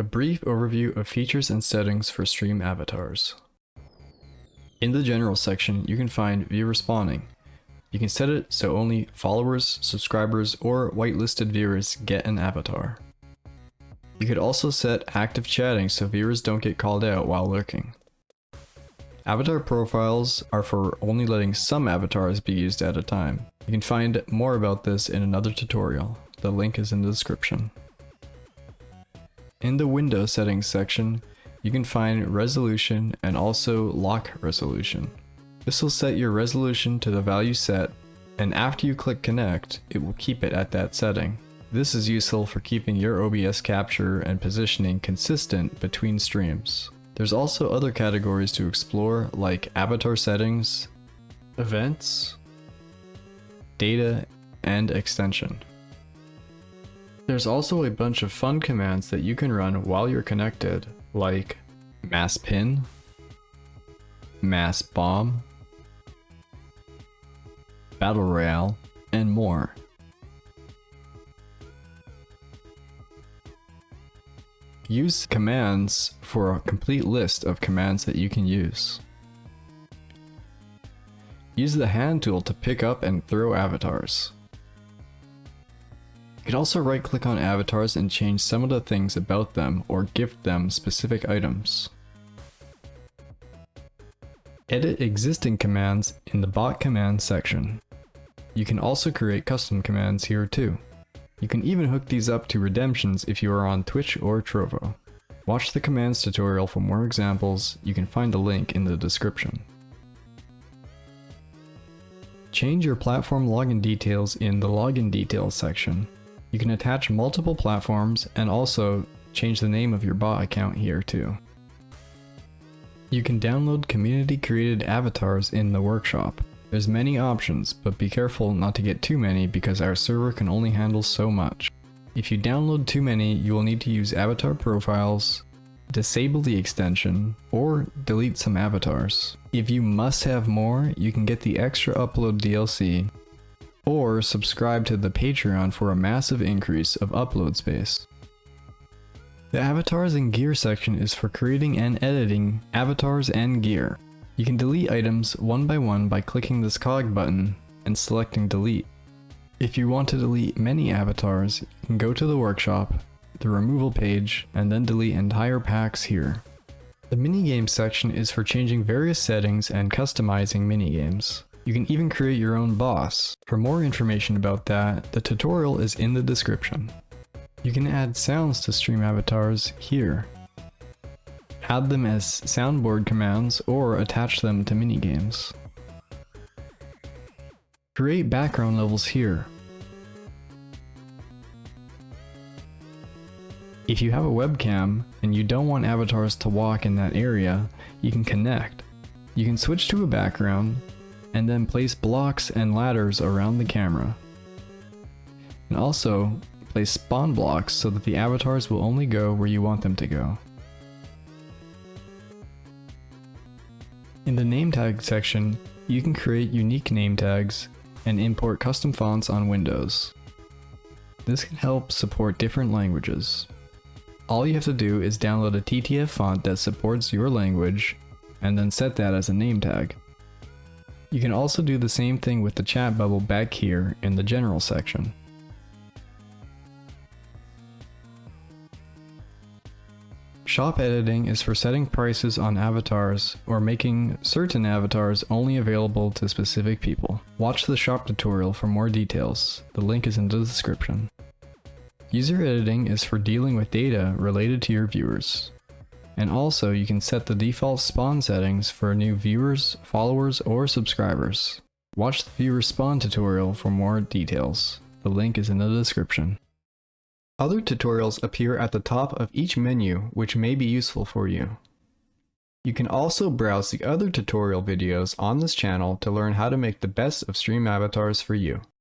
a brief overview of features and settings for stream avatars. In the general section, you can find viewer spawning. You can set it so only followers, subscribers, or whitelisted viewers get an avatar. You could also set active chatting so viewers don't get called out while lurking. Avatar profiles are for only letting some avatars be used at a time. You can find more about this in another tutorial. The link is in the description. In the window settings section, you can find resolution and also lock resolution. This will set your resolution to the value set, and after you click connect, it will keep it at that setting. This is useful for keeping your OBS capture and positioning consistent between streams. There's also other categories to explore like avatar settings, events, data, and extension. There's also a bunch of fun commands that you can run while you're connected, like mass pin, mass bomb, battle royale, and more. Use commands for a complete list of commands that you can use. Use the hand tool to pick up and throw avatars. You can also right-click on avatars and change some of the things about them or gift them specific items. Edit existing commands in the bot commands section. You can also create custom commands here too. You can even hook these up to redemptions if you are on Twitch or Trovo. Watch the commands tutorial for more examples. You can find the link in the description. Change your platform login details in the login details section. You can attach multiple platforms and also change the name of your bot account here too. You can download community created avatars in the workshop. There's many options, but be careful not to get too many because our server can only handle so much. If you download too many, you will need to use avatar profiles, disable the extension, or delete some avatars. If you must have more, you can get the extra upload DLC, or subscribe to the Patreon for a massive increase of upload space. The avatars and gear section is for creating and editing avatars and gear. You can delete items one by clicking this cog button and selecting delete. If you want to delete many avatars, you can go to the workshop, the removal page, and then delete entire packs here. The minigame section is for changing various settings and customizing minigames. You can even create your own boss. For more information about that, the tutorial is in the description. You can add sounds to stream avatars here. Add them as soundboard commands or attach them to minigames. Create background levels here. If you have a webcam and you don't want avatars to walk in that area, you can connect. You can switch to a background and then place blocks and ladders around the camera. And also place spawn blocks so that the avatars will only go where you want them to go. In the name tag section, you can create unique name tags and import custom fonts on Windows. This can help support different languages. All you have to do is download a TTF font that supports your language and then set that as a name tag. You can also do the same thing with the chat bubble back here in the general section. Shop editing is for setting prices on avatars or making certain avatars only available to specific people. Watch the shop tutorial for more details. The link is in the description. User editing is for dealing with data related to your viewers. And also you can set the default spawn settings for new viewers, followers, or subscribers. Watch the viewer spawn tutorial for more details. The link is in the description. Other tutorials appear at the top of each menu, which may be useful for you. You can also browse the other tutorial videos on this channel to learn how to make the best of stream avatars for you.